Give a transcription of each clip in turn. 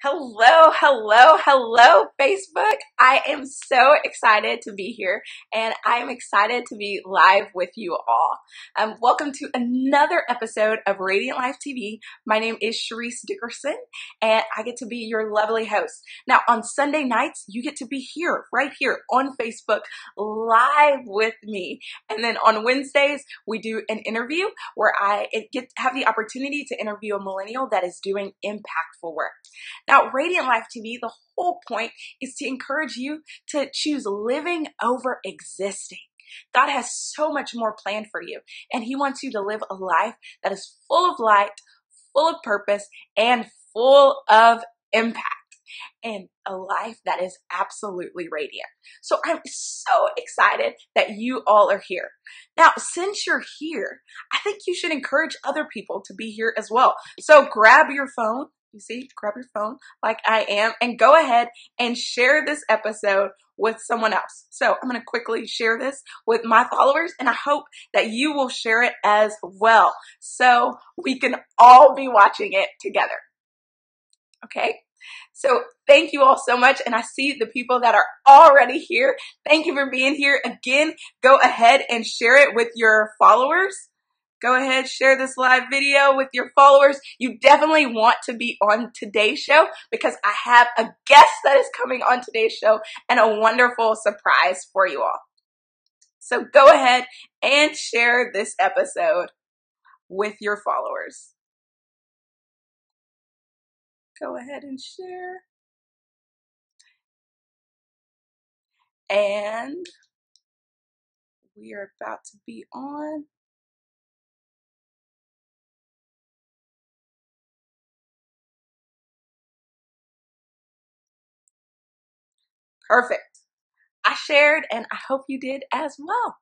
Hello, hello, hello, Facebook. I am so excited to be here and I am excited to be live with you all. Welcome to another episode of Radiant Life TV. My name is Dickerson and I get to be your lovely host. Now on Sunday nights, you get to be here, right here on Facebook, live with me. And then on Wednesdays, we do an interview where I have the opportunity to interview a millennial that is doing impactful work. Now, Radiant Life TV, the whole point is to encourage you to choose living over existing. God has so much more planned for you, and He wants you to live a life that is full of light, full of purpose, and full of impact, and a life that is absolutely radiant. So I'm so excited that you all are here. Now, since you're here, I think you should encourage other people to be here as well. So grab your phone. You see, grab your phone like I am and go ahead and share this episode with someone else. So I'm going to quickly share this with my followers and I hope that you will share it as well so we can all be watching it together. Okay? So thank you all so much. And I see the people that are already here. Thank you for being here. Again, go ahead and share it with your followers. Go ahead, share this live video with your followers. You definitely want to be on today's show because I have a guest that is coming on today's show and a wonderful surprise for you all. So go ahead and share this episode with your followers. Go ahead and share. And we are about to be on. Perfect. I shared and I hope you did as well.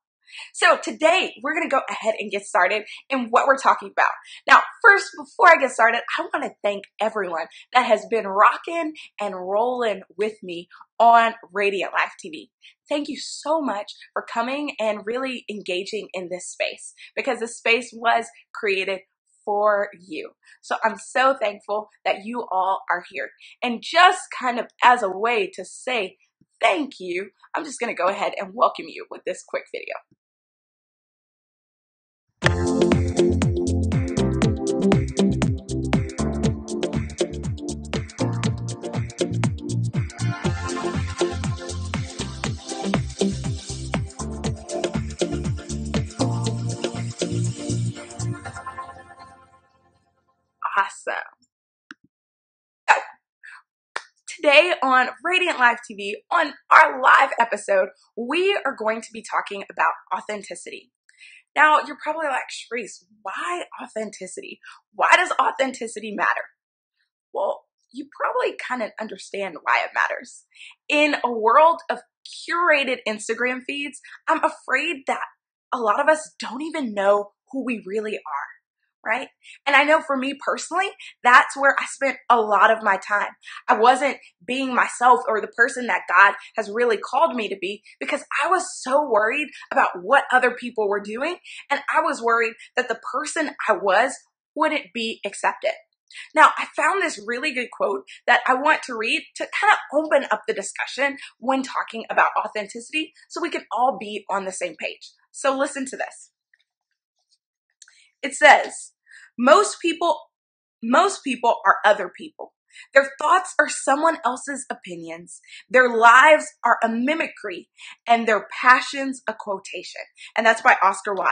So today we're going to go ahead and get started in what we're talking about. Now, first, before I get started, I want to thank everyone that has been rocking and rolling with me on Radiant Life TV. Thank you so much for coming and really engaging in this space because this space was created for you. So I'm so thankful that you all are here. And just kind of as a way to say thank you, I'm just going to go ahead and welcome you with this quick video. Awesome. Today on Radiant Life TV, on our live episode, we are going to be talking about authenticity. Now, you're probably like, Sharice, why authenticity? Why does authenticity matter? Well, you probably kind of understand why it matters. In a world of curated Instagram feeds, I'm afraid that a lot of us don't even know who we really are. Right? And I know for me personally, that's where I spent a lot of my time. I wasn't being myself or the person that God has really called me to be because I was so worried about what other people were doing. And I was worried that the person I was wouldn't be accepted. Now, I found this really good quote that I want to read to kind of open up the discussion when talking about authenticity so we can all be on the same page. So listen to this. It says, most people are other people. Their thoughts are someone else's opinions. Their lives are a mimicry and their passions a quotation. And that's by Oscar Wilde.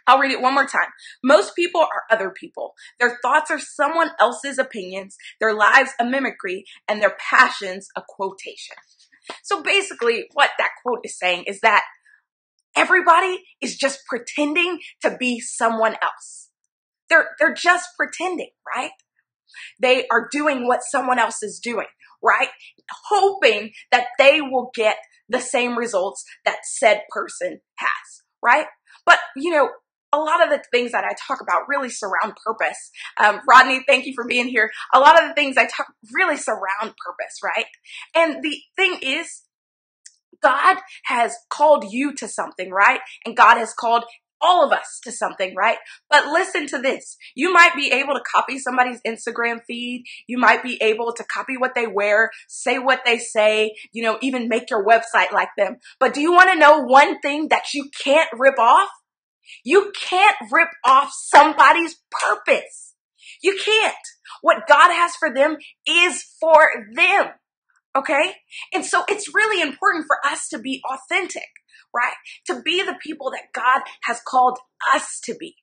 I'll read it one more time. Most people are other people. Their thoughts are someone else's opinions. Their lives a mimicry and their passions a quotation. So basically what that quote is saying is that everybody is just pretending to be someone else. They're just pretending, right? They are doing what someone else is doing, right? Hoping that they will get the same results that said person has, right? But, a lot of the things that I talk about really surround purpose. Rodney, thank you for being here. A lot of the things I talk really surround purpose, right? And the thing is, God has called you to something, right? And God has called all of us to something, right? But listen to this. You might be able to copy somebody's Instagram feed. You might be able to copy what they wear, say what they say, even make your website like them. But do you want to know one thing that you can't rip off? You can't rip off somebody's purpose. You can't. What God has for them is for them. Okay? And so it's really important for us to be authentic, right? To be the people that God has called us to be,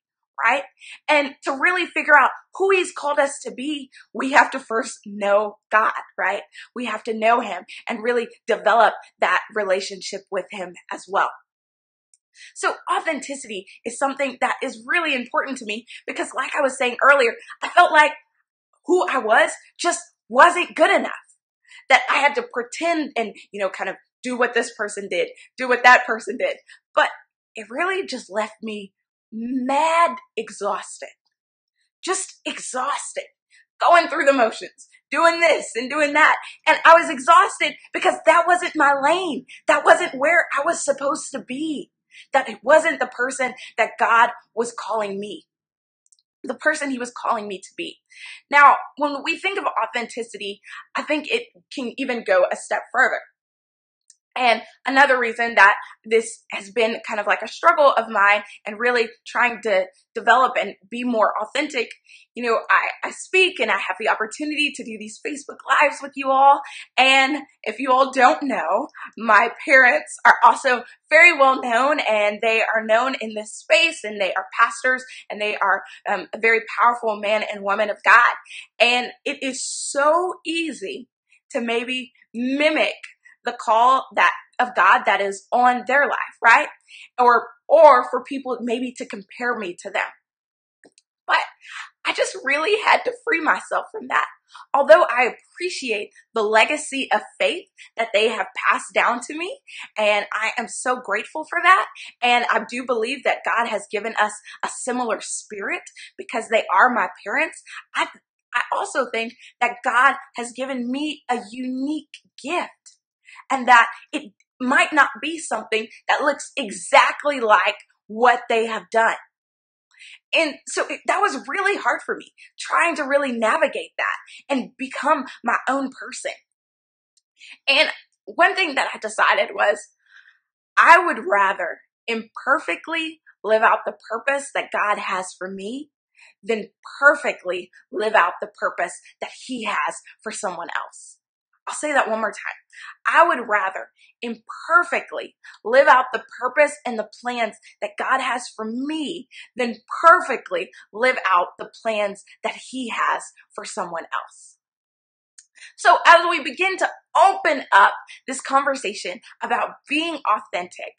right? And to really figure out who He's called us to be, we have to first know God, right? We have to know Him and really develop that relationship with Him as well. So authenticity is something that is really important to me because, like I was saying earlier, I felt like who I was just wasn't good enough. That I had to pretend and, kind of do what this person did, do what that person did. But it really just left me mad exhausted. Just exhausted. Going through the motions, doing this and doing that. And I was exhausted because that wasn't my lane. That wasn't where I was supposed to be. That it wasn't the person that God was calling me. The person He was calling me to be. Now, when we think of authenticity, I think it can even go a step further. And another reason that this has been kind of like a struggle of mine and really trying to develop and be more authentic, I speak and I have the opportunity to do these Facebook Lives with you all. And if you all don't know, my parents are also very well known and they are known in this space and they are pastors and they are a very powerful man and woman of God. And it is so easy to maybe mimic the call of God that is on their life, right? Or for people maybe to compare me to them. But I just really had to free myself from that. Although I appreciate the legacy of faith that they have passed down to me, and I am so grateful for that. And I do believe that God has given us a similar spirit because they are my parents. I also think that God has given me a unique gift. And that it might not be something that looks exactly like what they have done. And so that was really hard for me, trying to really navigate that and become my own person. And one thing that I decided was I would rather imperfectly live out the purpose that God has for me than perfectly live out the purpose that He has for someone else. I'll say that one more time. I would rather imperfectly live out the purpose and the plans that God has for me than perfectly live out the plans that He has for someone else. So as we begin to open up this conversation about being authentic,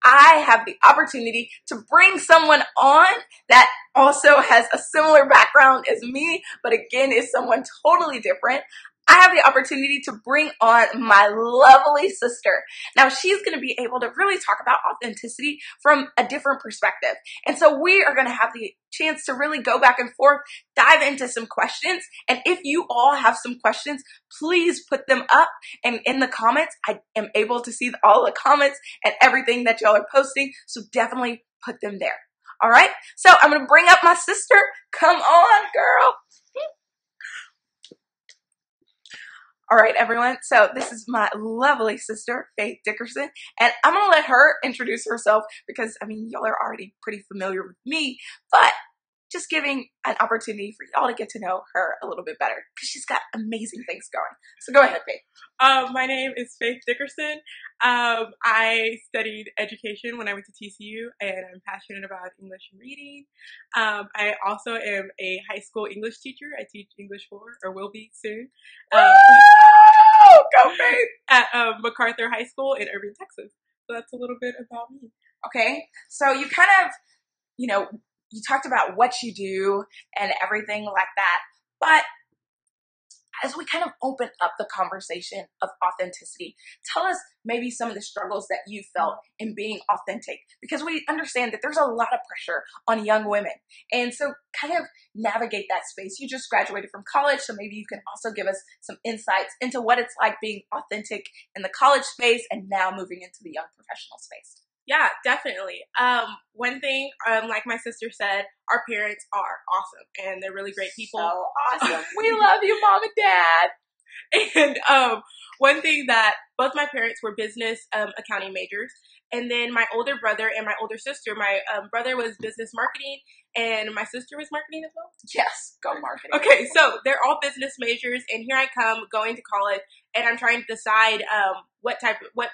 I have the opportunity to bring someone on that also has a similar background as me, but again is someone totally different. I have the opportunity to bring on my lovely sister. Now she's going to be able to really talk about authenticity from a different perspective. And so we are going to have the chance to really go back and forth, dive into some questions. And if you all have some questions, please put them up and in the comments. I am able to see all the comments and everything that y'all are posting. So definitely put them there. All right. So I'm going to bring up my sister. Come on, girl. All right, everyone. So this is my lovely sister, Faith Dickerson, and I'm going to let her introduce herself because, y'all are already pretty familiar with me, but just giving an opportunity for y'all to get to know her a little bit better because she's got amazing things going. So go ahead, Faith. My name is Faith Dickerson. I studied education when I went to TCU, and I'm passionate about English and reading. I also am a high school English teacher. I teach English 4, or will be soon. Go, Faith! At MacArthur High School in Irving, Texas. So that's a little bit about me. Okay, so you kind of, you talked about what you do and everything like that, but as we kind of open up the conversation of authenticity, tell us maybe some of the struggles that you felt in being authentic, because we understand that there's a lot of pressure on young women. And so kind of navigate that space. You just graduated from college, so maybe you can also give us some insights into what it's like being authentic in the college space and now moving into the young professional space. Yeah, definitely. One thing, like my sister said, our parents are awesome and they're really great people. So awesome. We love you, Mom and Dad. And one thing that both my parents were business accounting majors, and then my older brother and my older sister. My brother was business marketing, and my sister was marketing as well. Yes, go marketing. Okay, so they're all business majors, and here I come going to college, and I'm trying to decide what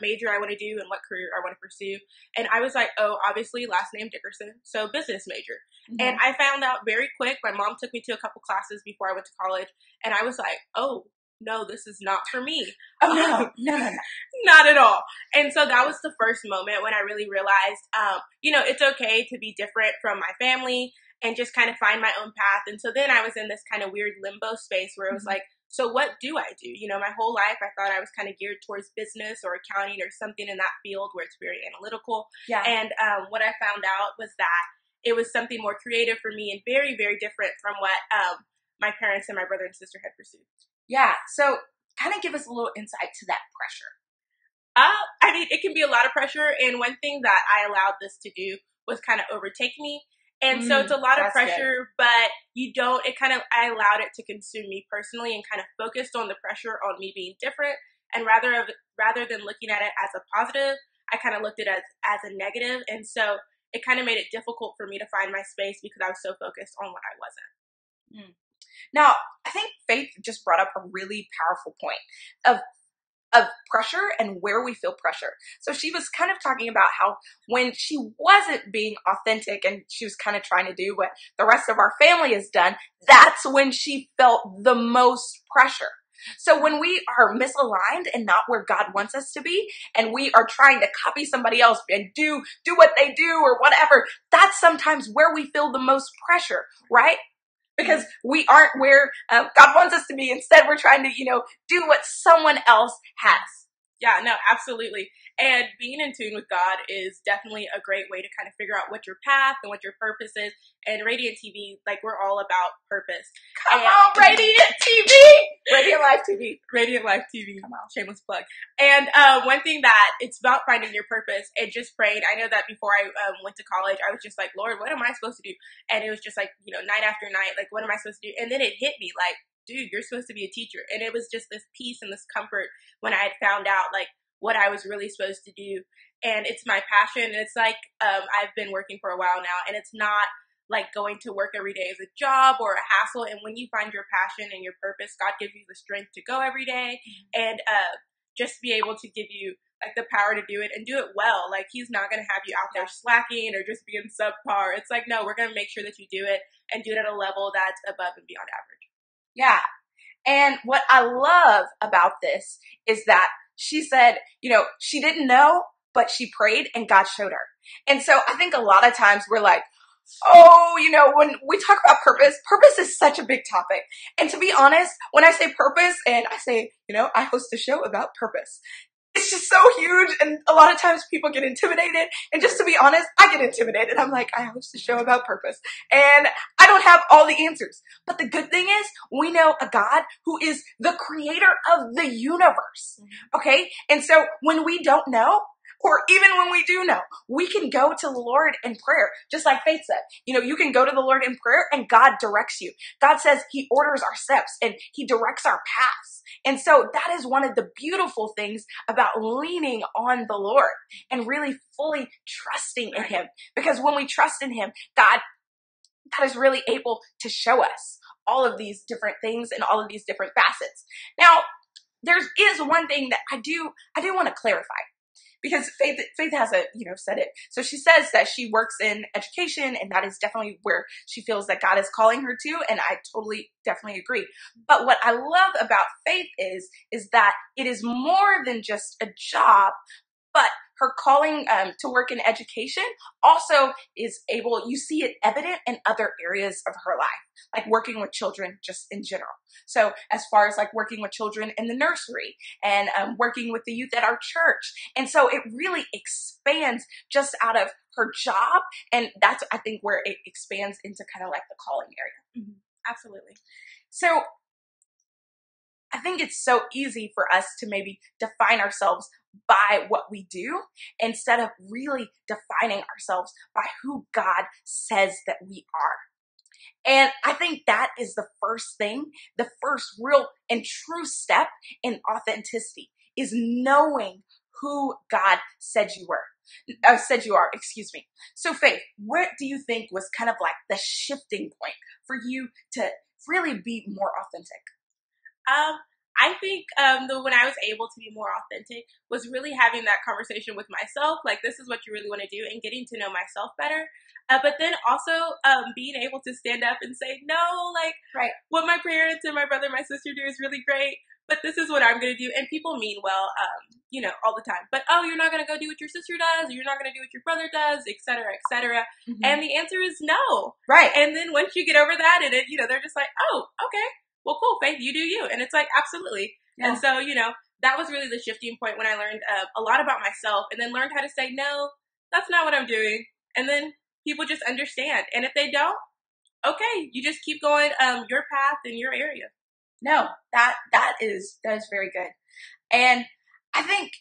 major I want to do and what career I want to pursue. And I was like, oh, obviously last name Dickerson, so business major. Mm-hmm. And I found out very quick. My mom took me to a couple classes before I went to college, and I was like, oh, no, this is not for me. Oh, no. Not at all. And so that was the first moment when I really realized, it's okay to be different from my family and just kind of find my own path. And so then I was in this kind of weird limbo space where it was like, so what do I do? My whole life I thought I was kind of geared towards business or accounting or something in that field where it's very analytical. Yeah. And what I found out was that it was something more creative for me and very, very different from what my parents and my brother and sister had pursued. Yeah, so kind of give us a little insight to that pressure. It can be a lot of pressure, and one thing that I allowed this to do was kind of overtake me. And so it's a lot of pressure, but I allowed it to consume me personally and kind of focused on the pressure on me being different. And rather than looking at it as a positive, I kind of looked at it as a negative. And so it kind of made it difficult for me to find my space because I was so focused on what I wasn't. Now, I think Faith just brought up a really powerful point of pressure and where we feel pressure. So she was kind of talking about how when she wasn't being authentic and she was kind of trying to do what the rest of our family has done, that's when she felt the most pressure. So when we are misaligned and not where God wants us to be, and we are trying to copy somebody else and do what they do or whatever, that's sometimes where we feel the most pressure, right? Because we aren't where God wants us to be. Instead, we're trying to, do what someone else has. Yeah, no, absolutely. And being in tune with God is definitely a great way to kind of figure out what your path and what your purpose is. And Radiant TV, we're all about purpose. Come on, Radiant TV! Radiant Life TV. Radiant Life TV. Come on. Shameless plug. And one thing that it's about finding your purpose and just praying. I know that before I went to college, I was just like, Lord, what am I supposed to do? And it was just night after night, what am I supposed to do? And then it hit me dude, you're supposed to be a teacher. And it was just this peace and this comfort when I had found out what I was really supposed to do. And it's my passion. And it's I've been working for a while now, and it's not going to work every day is a job or a hassle. And when you find your passion and your purpose, God gives you the strength to go every day and just be able to give you the power to do it and do it well. He's not going to have you out there slacking or just being subpar. It's no, we're going to make sure that you do it and do it at a level that's above and beyond average. Yeah. And what I love about this is that she said, she didn't know, but she prayed and God showed her. And so I think a lot of times we're like, oh, when we talk about purpose is such a big topic. And to be honest, when I say purpose and I say, I host a show about purpose, it's just so huge, and a lot of times people get intimidated, and just to be honest, I get intimidated. I'm like, I host a show about purpose, and I don't have all the answers. But the good thing is, we know a God who is the creator of the universe, okay? And so when we don't know, or even when we do know, we can go to the Lord in prayer, just like Faith said. You can go to the Lord in prayer and God directs you. God says he orders our steps and he directs our paths. And so that is one of the beautiful things about leaning on the Lord and really fully trusting in him. Because when we trust in him, God is really able to show us all of these different things and all of these different facets. Now, there is one thing that I do want to clarify. Because Faith has said it. So she says that she works in education, and that is definitely where she feels that God is calling her to. And I definitely agree. But what I love about Faith is that it is more than just a job, but her calling to work in education also is you see it evident in other areas of her life, working with children just in general. So as far as working with children in the nursery and working with the youth at our church. And so it really expands just out of her job. And that's, I think, where it expands into kind of the calling area. Mm-hmm. Absolutely. So I think it's so easy for us to maybe define ourselves by what we do instead of really defining ourselves by who God says that we are. And I think that is the first thing, the first real and true step in authenticity is knowing who God said you are, excuse me. So Faith, what do you think was kind of like the shifting point for you to really be more authentic? I think when I was able to be more authentic was really having that conversation with myself, like this is what you really want to do, and getting to know myself better. But then also being able to stand up and say, no, like right. What my parents and my brother and my sister do is really great, but this is what I'm going to do. And people mean well, all the time. But, oh, you're not going to go do what your sister does, or you're not going to do what your brother does, et cetera, et cetera. Mm-hmm. And the answer is no. Right. And then once you get over that, and they're just like, oh, okay. Well, cool, Faith, you do you. And it's like, absolutely. Yeah. And so, that was really the shifting point when I learned a lot about myself and then learned how to say, no, that's not what I'm doing. And then people just understand. And if they don't, okay, you just keep going your path in your area. No, that is very good. And I think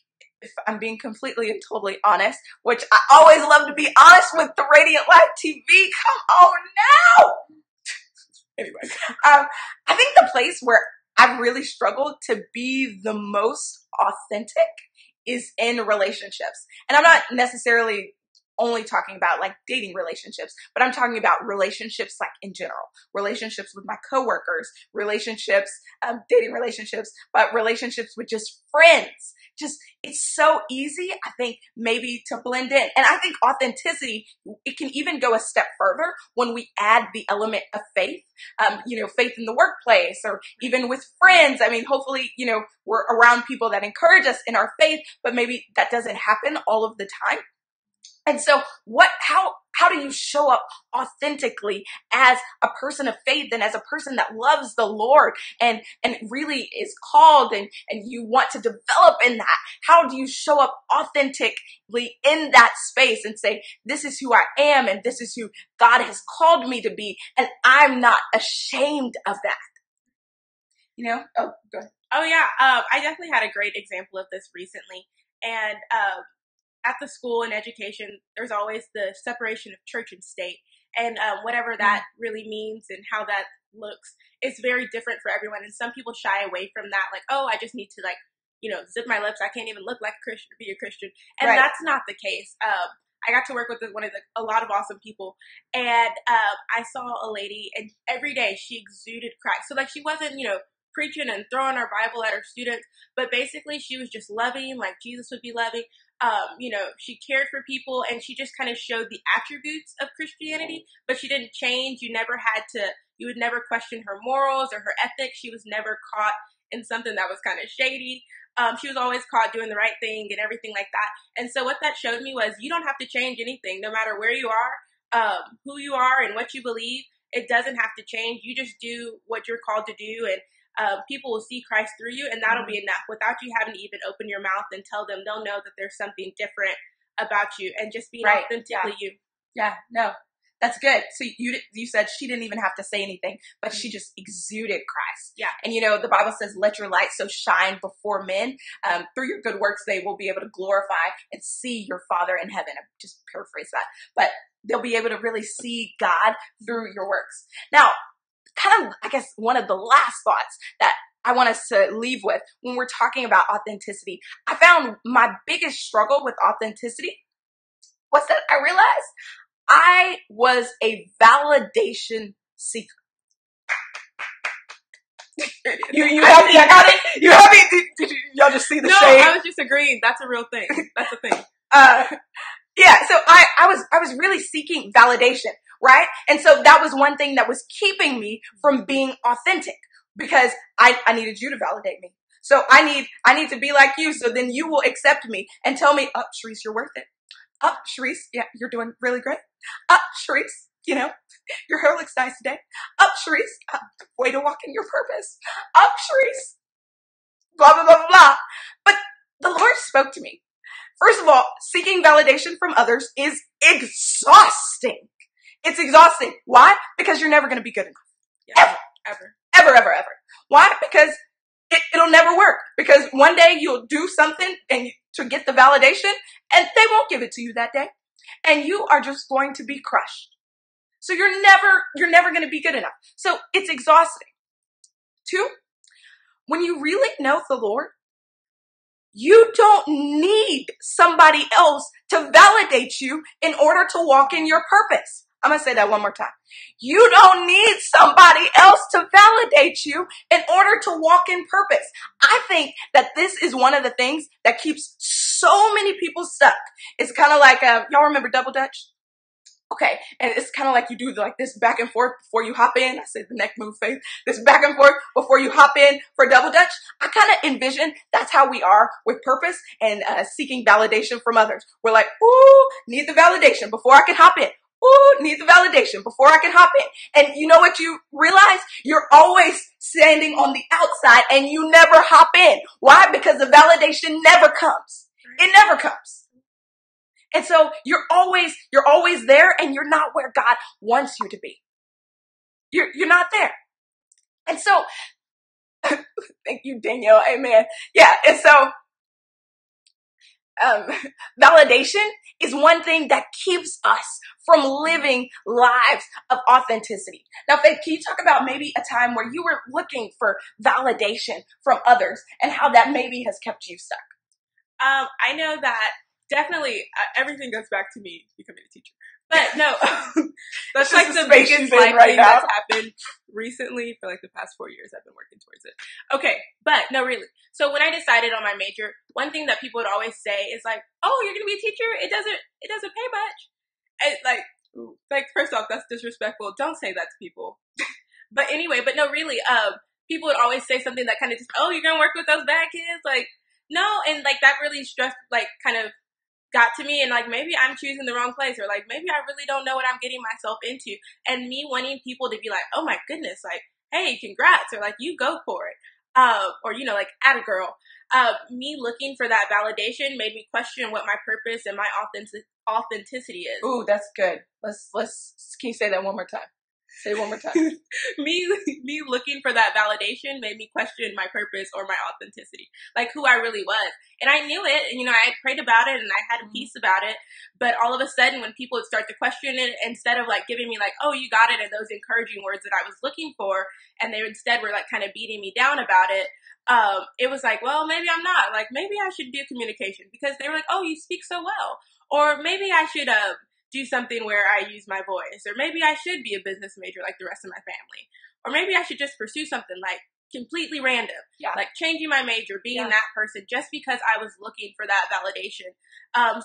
if I'm being completely and totally honest, which I always love to be honest with the Radiant Life TV. Come on now. Anyway, I think the place where I've really struggled to be the most authentic is in relationships. And I'm not necessarily only talking about like dating relationships, but I'm talking about relationships like in general, relationships with my coworkers, relationships, dating relationships, but relationships with just friends. Just, it's so easy, I think, maybe to blend in. And I think authenticity, it can even go a step further when we add the element of faith, faith in the workplace or even with friends. I mean, hopefully, we're around people that encourage us in our faith, but maybe that doesn't happen all of the time. And so how do you show up authentically as a person of faith and as a person that loves the Lord and really is called and you want to develop in that? How do you show up authentically in that space and say, this is who I am and this is who God has called me to be, and I'm not ashamed of that? Oh, go ahead. Oh yeah. I definitely had a great example of this recently. And, at the school and education, there's always the separation of church and state. And whatever that really means and how that looks, it's very different for everyone. And some people shy away from that. Like, oh, I just need to zip my lips. I can't even look like a Christian to be a Christian. And That's not the case. I got to work with a lot of awesome people. And I saw a lady, and every day she exuded Christ. So she wasn't, preaching and throwing our Bible at her students, but basically she was just loving like Jesus would be loving. She cared for people, and she just kind of showed the attributes of Christianity, but she didn't change. You would never question her morals or her ethics. She was never caught in something that was kind of shady. She was always caught doing the right thing and everything like that. And so what that showed me was you don't have to change anything, no matter where you are, who you are and what you believe. It doesn't have to change. You just do what you're called to do, and people will see Christ through you, and that'll be enough. Without you having to even open your mouth and tell them, they'll know that there's something different about you, and just being authentically you. Yeah, no, that's good. So you said she didn't even have to say anything, but she just exuded Christ. Yeah. And the Bible says, let your light so shine before men. Through your good works, they will be able to glorify and see your Father in heaven. I just paraphrase that. But they'll be able to really see God through your works. Now, kind of, I guess, one of the last thoughts that I want us to leave with when we're talking about authenticity, I found my biggest struggle with authenticity was that I realized I was a validation seeker. You happy? I got it? You happy? Did y'all just see the shade? No, I was just agreeing. That's a real thing. That's a thing. Yeah, so I was really seeking validation, right? And so that was one thing that was keeping me from being authentic, because I needed you to validate me. So I need to be like you, so then you will accept me and tell me, oh, Sharice, you're worth it. Oh, Sharice, yeah, you're doing really great. Oh, Sharice, your hair looks nice today. Oh, Sharice, way to walk in your purpose. Oh, Sharice, blah, blah, blah, blah, blah. But the Lord spoke to me. First of all, seeking validation from others is exhausting. It's exhausting. Why? Because you're never going to be good enough. Yeah, Ever. Why? Because it'll never work, because one day you'll do something to get the validation, and they won't give it to you that day. And you are just going to be crushed. So you're never going to be good enough. So it's exhausting. 2, when you really know the Lord, you don't need somebody else to validate you in order to walk in your purpose. I'm going to say that one more time. You don't need somebody else to validate you in order to walk in purpose. I think that this is one of the things that keeps so many people stuck. It's kind of like, y'all remember Double Dutch? Okay, and it's kind of like you do like this back and forth before you hop in. I said the neck move face. This back and forth before you hop in for Double Dutch. I kind of envision that's how we are with purpose and seeking validation from others. We're like, ooh, need the validation before I can hop in. Ooh, need the validation before I can hop in. And you know what you realize? You're always standing on the outside and you never hop in. Why? Because the validation never comes. It never comes. And so you're always there, and you're not where God wants you to be. You're not there. And so, thank you, Danielle. Amen. Yeah. And so, validation is one thing that keeps us from living lives of authenticity. Now, Faith, can you talk about maybe a time where you were looking for validation from others and how that maybe has kept you stuck? I know that definitely everything goes back to me becoming a teacher. But no, that's like the biggest life thing that's happened recently for like the past 4 years. I've been working towards it. Okay, but no, really. So when I decided on my major, one thing that people would always say is like, "Oh, you're gonna be a teacher? It doesn't pay much." And like first off, that's disrespectful. Don't say that to people. But anyway, but no, really, people would always say something that kind of just, "Oh, you're gonna work with those bad kids?" Like, no, and like that really stressed, like kind of got to me, and like maybe I'm choosing the wrong place, or like maybe I really don't know what I'm getting myself into, and me wanting people to be like, oh my goodness, like, hey, congrats, or like, you go for it, or you know, like, atta girl. Me looking for that validation made me question what my purpose and my authenticity is. Ooh, that's good. Can you say that one more time? Say it one more time. me looking for that validation made me question my purpose or my authenticity, like who I really was. And I knew it, and you know, I had prayed about it and I had a peace about it. But all of a sudden, when people would start to question it, instead of like giving me like, oh, you got it, and those encouraging words that I was looking for, and they instead were like kind of beating me down about it, it was like, well, maybe I'm not. Like, maybe I should do communication, because they were like, oh, you speak so well. Or maybe I should do something where I use my voice. Or maybe I should be a business major like the rest of my family. Or maybe I should just pursue something like completely random. Yeah. Like changing my major, being that person, just because I was looking for that validation.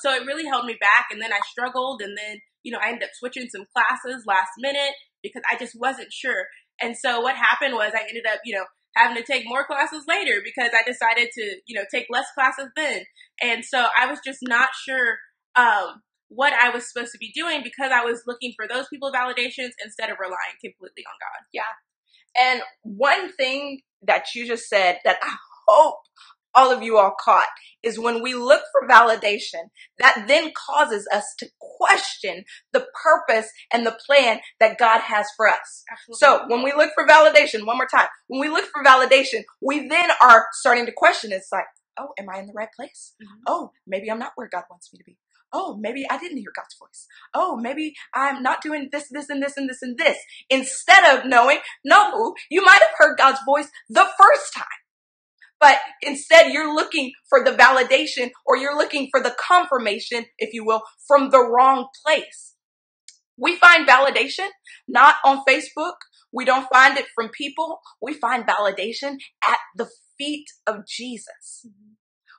So it really held me back. And then I struggled. And then, you know, I ended up switching some classes last minute because I just wasn't sure. And so what happened was I ended up, you know, having to take more classes later because I decided to, you know, take less classes then. And so I was just not sure what I was supposed to be doing, because I was looking for those people's validations instead of relying completely on God. Yeah. And one thing that you just said that I hope all of you all caught is when we look for validation, that then causes us to question the purpose and the plan that God has for us. Absolutely. So when we look for validation, one more time, when we look for validation, we then are starting to question. It's like, oh, am I in the right place? Mm-hmm. Oh, maybe I'm not where God wants me to be. Oh, maybe I didn't hear God's voice. Oh, maybe I'm not doing this, this, and this, and this, and this. Instead of knowing, no, you might have heard God's voice the first time. But instead, you're looking for the validation, or you're looking for the confirmation, if you will, from the wrong place. We find validation not on Facebook. We don't find it from people. We find validation at the feet of Jesus. Mm-hmm.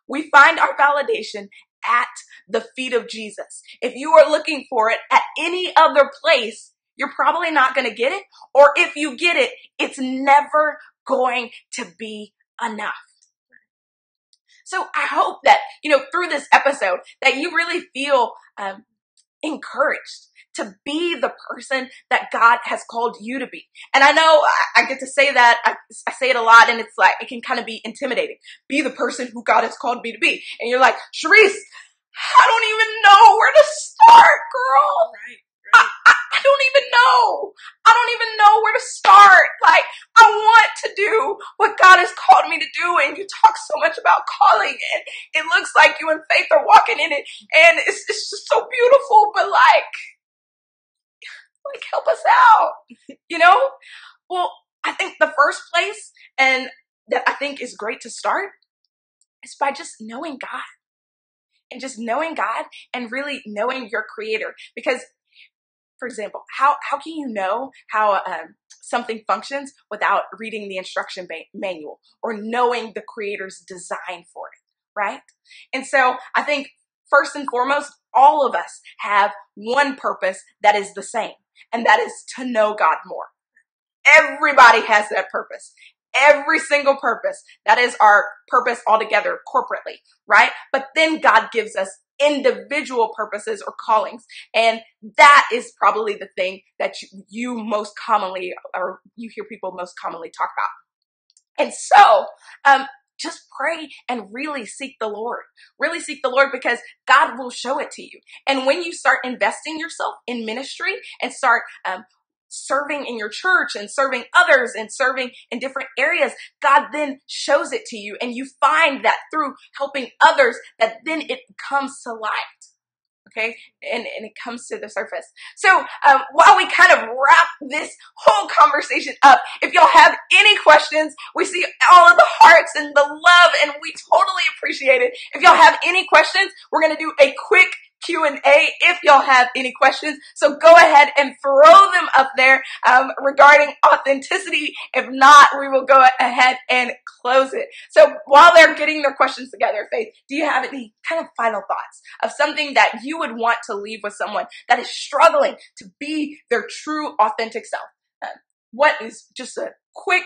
We find our validation at the feet of Jesus. If you are looking for it at any other place, you're probably not going to get it. Or if you get it, it's never going to be enough. So I hope that, you know, through this episode, that you really feel encouraged to be the person that God has called you to be. And I know I get to say that, I say it a lot, and it's like, it can kind of be intimidating. Be the person who God has called me to be. And you're like, Sharice, I don't even know where to start, girl. Right. I don't even know. I don't even know where to start. Like, I want to do what God has called me to do. And you talk so much about calling, and it looks like you and Faith are walking in it. And it's just so beautiful. But like help us out, you know? Well, I think the first place, and that I think is great to start, is by just knowing God. And just knowing God and really knowing your creator. Because, for example, how can you know how something functions without reading the instruction manual or knowing the creator's design for it, right? And so I think first and foremost, all of us have one purpose that is the same, and that is to know God more. Everybody has that purpose. Every single purpose. That is our purpose altogether corporately, right? But then God gives us individual purposes or callings. And that is probably the thing that you most commonly, or you hear people most commonly talk about. And so, just pray and really seek the Lord. Really seek the Lord, because God will show it to you. And when you start investing yourself in ministry and start, serving in your church and serving others and serving in different areas, God then shows it to you, and you find that through helping others that then it comes to light. Okay, and it comes to the surface. So while we kind of wrap this whole conversation up, if y'all have any questions, we see all of the hearts and the love, and we totally appreciate it. If y'all have any questions, we're going to do a quick Q&A if y'all have any questions. So go ahead and throw them up there regarding authenticity. If not, we will go ahead and close it. So while they're getting their questions together, Faith, do you have any kind of final thoughts of something that you would want to leave with someone that is struggling to be their true, authentic self? What is just a quick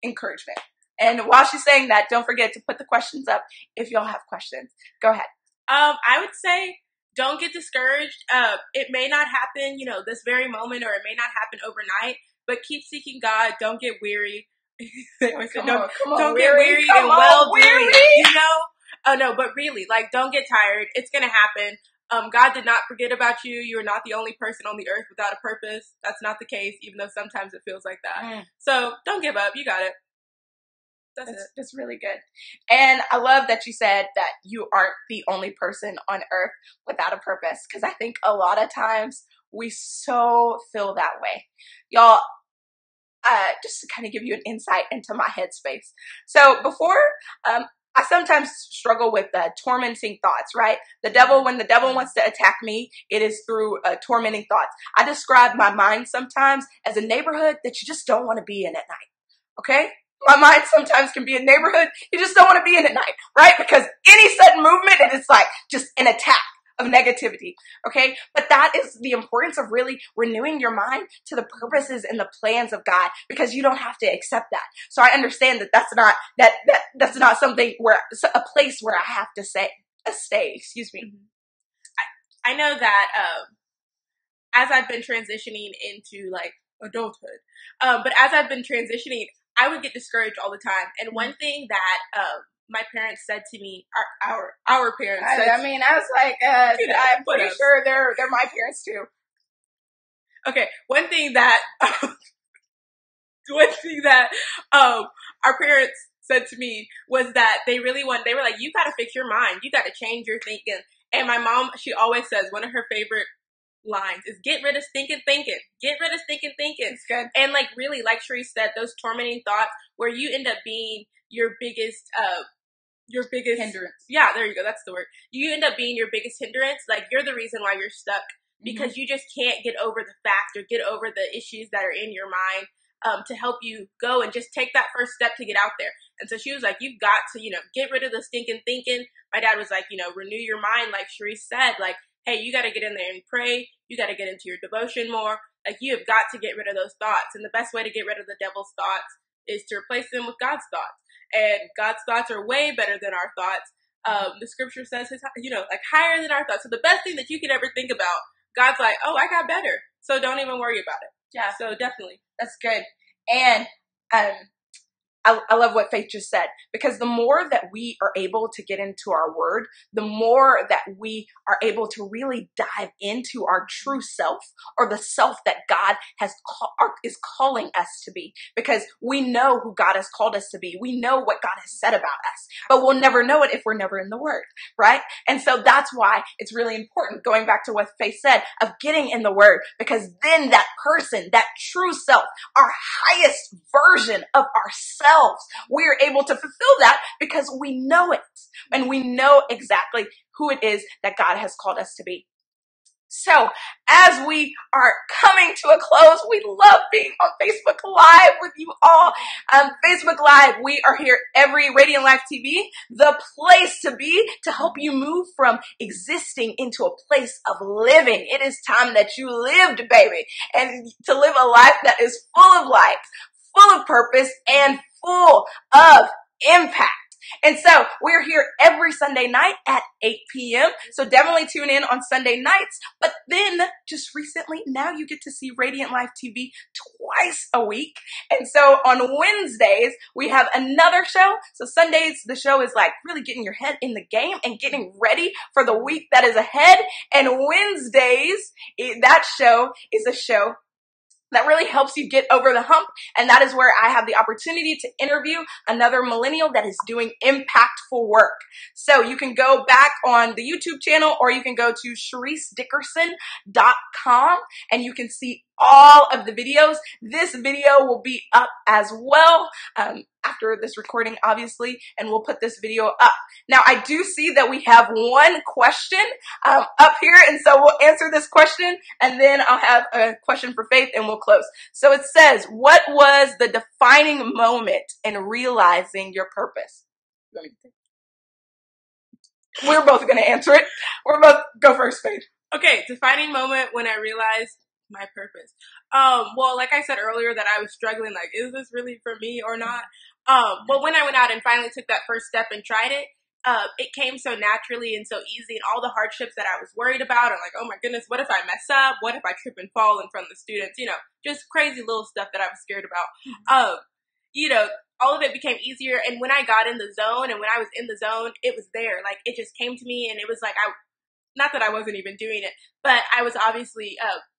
encouragement? And while she's saying that, don't forget to put the questions up if y'all have questions. Go ahead. I would say, don't get discouraged. It may not happen, this very moment, or it may not happen overnight, but keep seeking God. Don't get weary. Don't get weary and well doing, Oh no, but really, don't get tired. It's going to happen. God did not forget about you. You are not the only person on the earth without a purpose. That's not the case, even though sometimes it feels like that. So don't give up. You got it. That's really good. And I love that you said that you aren't the only person on earth without a purpose, because I think a lot of times we so feel that way. Y'all, just to kind of give you an insight into my headspace. So before, I sometimes struggle with tormenting thoughts, right? When the devil wants to attack me, it is through tormenting thoughts. I describe my mind sometimes as a neighborhood that you just don't want to be in at night, okay? My mind sometimes can be a neighborhood you just don't want to be in at night, right? Because any sudden movement, it is like just an attack of negativity, okay? But that is the importance of really renewing your mind to the purposes and the plans of God, because you don't have to accept that. So I understand that that's not something a place where I have to stay, excuse me. I know that as I've been transitioning into adulthood, but as I've been transitioning, I would get discouraged all the time. And one thing that my parents said to me, our parents said, I was like, I'm pretty sure they're my parents too. Okay, one thing that our parents said to me was that they were like, you got to fix your mind. You got to change your thinking. And my mom, she always says, one of her favorite lines is, get rid of stinking thinking. Get rid of stinking thinking. It's good. And really, like Sharice said, those tormenting thoughts where you end up being your biggest hindrance. Yeah, there you go. That's the word. You end up being your biggest hindrance. You're the reason why you're stuck, because you just can't get over the fact or get over the issues that are in your mind to help you go and just take that first step to get out there. And so she was like, you've got to, get rid of the stinking thinking. My dad was like, renew your mind. Like Sharice said, hey, you got to get in there and pray. You got to get into your devotion more. You have got to get rid of those thoughts. And the best way to get rid of the devil's thoughts is to replace them with God's thoughts. And God's thoughts are way better than our thoughts. The scripture says, higher than our thoughts. So the best thing that you could ever think about, God's like, oh, I got better. So don't even worry about it. Yeah. So definitely. That's good. And I love what Faith just said, because the more that we are able to get into our word, the more that we are able to really dive into our true self, or the self that God is calling us to be, because we know who God has called us to be. We know what God has said about us, but we'll never know it if we're never in the word, right? And so that's why it's really important, going back to what Faith said, of getting in the word, because then that person, that true self, our highest version of ourselves, we are able to fulfill that because we know it and we know exactly who it is that God has called us to be. So as we are coming to a close, we love being on Facebook Live with you all. Facebook Live, we are here every Radiant Life TV, the place to be to help you move from existing into a place of living. It is time that you lived, baby, and to live a life that is full of light, full of purpose, and full of impact. And so we're here every Sunday night at 8 p.m. So definitely tune in on Sunday nights. But then just recently, now you get to see Radiant Life TV twice a week. And so on Wednesdays, we have another show. So Sundays, the show is like really getting your head in the game and getting ready for the week that is ahead. And Wednesdays, that show is a show that really helps you get over the hump. And that is where I have the opportunity to interview another millennial that is doing impactful work. So you can go back on the YouTube channel, or you can go to ChariceDickerson.com and you can see all of the videos. This video will be up as well after this recording, obviously, and we'll put this video up. Now, I do see that we have one question up here, and so we'll answer this question, and then I'll have a question for Faith, and we'll close. So it says, what was the defining moment in realizing your purpose? We're both going to answer it. Go first, Faith. Okay, defining moment when I realized my purpose. Well, like I said earlier, that I was struggling, like, is this really for me or not? But when I went out and finally took that first step and tried it, it came so naturally and so easy, and all the hardships that I was worried about, or like, oh my goodness, what if I mess up? What if I trip and fall in front of the students? You know, just crazy little stuff that I was scared about. You know, all of it became easier. And when I got in the zone, and when I was in the zone, it was there. Like, it just came to me, and it was like, not that I wasn't even doing it, but I was obviously,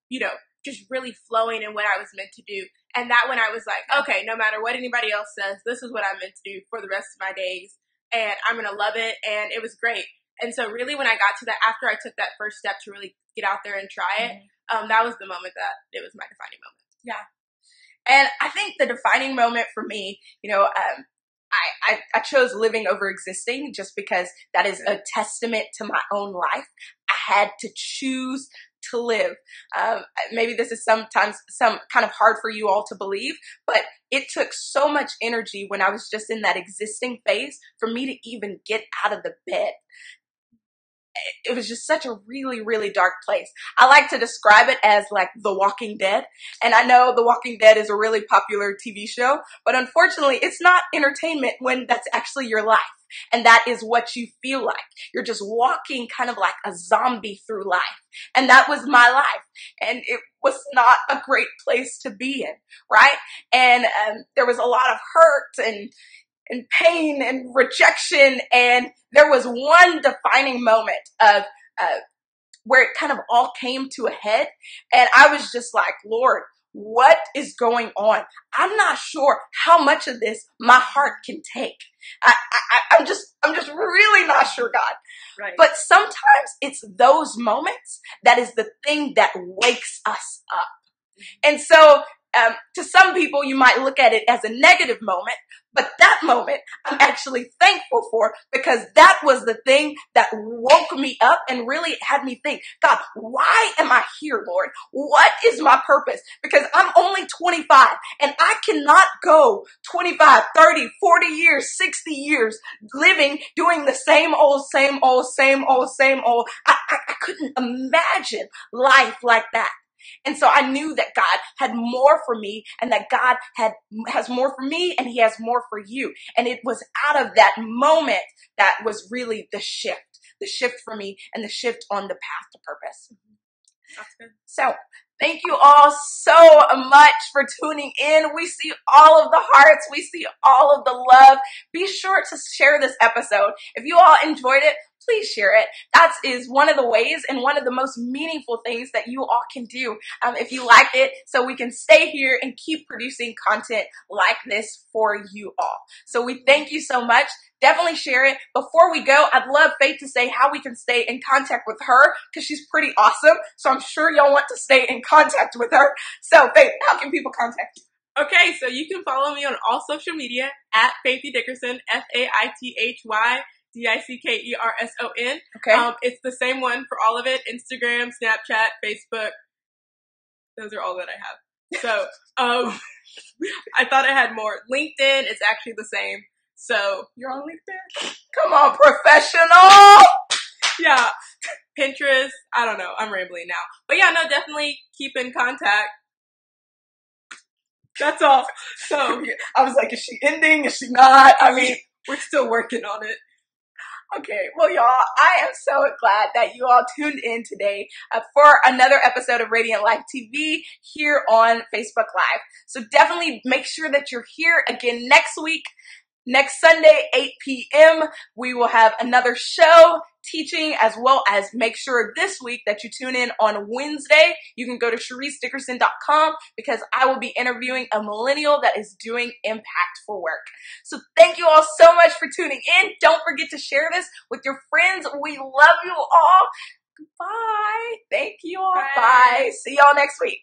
you know, just really flowing in what I was meant to do. And that when I was like, okay, no matter what anybody else says, this is what I'm meant to do for the rest of my days. And I'm going to love it. And it was great. And so really when I got to that, after I took that first step to really get out there and try it, that was the moment that it was my defining moment. Yeah. And I think the defining moment for me, you know, I chose living over existing just because that is a testament to my own life. I had to choose to live. Maybe this is sometimes some kind of hard for you all to believe, but it took so much energy when I was just in that existing phase for me to even get out of the bed. It was just such a really, really dark place. I like to describe it as like The Walking Dead. And I know The Walking Dead is a really popular TV show, but unfortunately it's not entertainment when that's actually your life. And that is what you feel like. You're just walking kind of like a zombie through life. And that was my life. And it was not a great place to be in, right? And there was a lot of hurt and pain and rejection. And there was one defining moment of where it kind of all came to a head. And I was just like, Lord, what is going on? I'm not sure how much of this my heart can take. I'm just really not sure, God. Right. But sometimes it's those moments that is the thing that wakes us up. And so to some people, you might look at it as a negative moment, but that moment I'm actually thankful for, because that was the thing that woke me up and really had me think, God, why am I here, Lord? What is my purpose? Because I'm only 25 and I cannot go 25, 30, 40 years, 60 years living, doing the same old. I couldn't imagine life like that. And so I knew that God had more for me, and that God has more for me, and he has more for you. And it was out of that moment that was really the shift for me, and the shift on the path to purpose. That's good. So Thank you all so much for tuning in. We see all of the hearts. We see all of the love. Be sure to share this episode. If you all enjoyed it, please share it. That is one of the ways and one of the most meaningful things that you all can do if you like it, so we can stay here and keep producing content like this for you all. So we thank you so much. Definitely share it. Before we go, I'd love Faith to say how we can stay in contact with her, because she's pretty awesome. So I'm sure y'all want to stay in contact with her. So Faith, how can people contact you? Okay, so you can follow me on all social media at Faithy Dickerson, FAITHYDICKERSON. Okay. It's the same one for all of it: Instagram, Snapchat, Facebook. Those are all that I have. So I thought I had more. LinkedIn is actually the same. So you're on LinkedIn? Come on, professional! Yeah. Pinterest. I don't know. I'm rambling now. But yeah, no, definitely keep in contact. That's all. So I was like, is she ending? Is she not? I mean, we're still working on it. Okay, well, y'all, I am so glad that you all tuned in today for another episode of Radiant Life TV here on Facebook Live. So definitely make sure that you're here again next week. Next Sunday, 8 p.m., we will have another show teaching, as well as make sure this week that you tune in on Wednesday. You can go to ChariceDickerson.com, because I will be interviewing a millennial that is doing impactful work. So thank you all so much for tuning in. Don't forget to share this with your friends. We love you all. Goodbye. Thank you all. Bye. See y'all next week.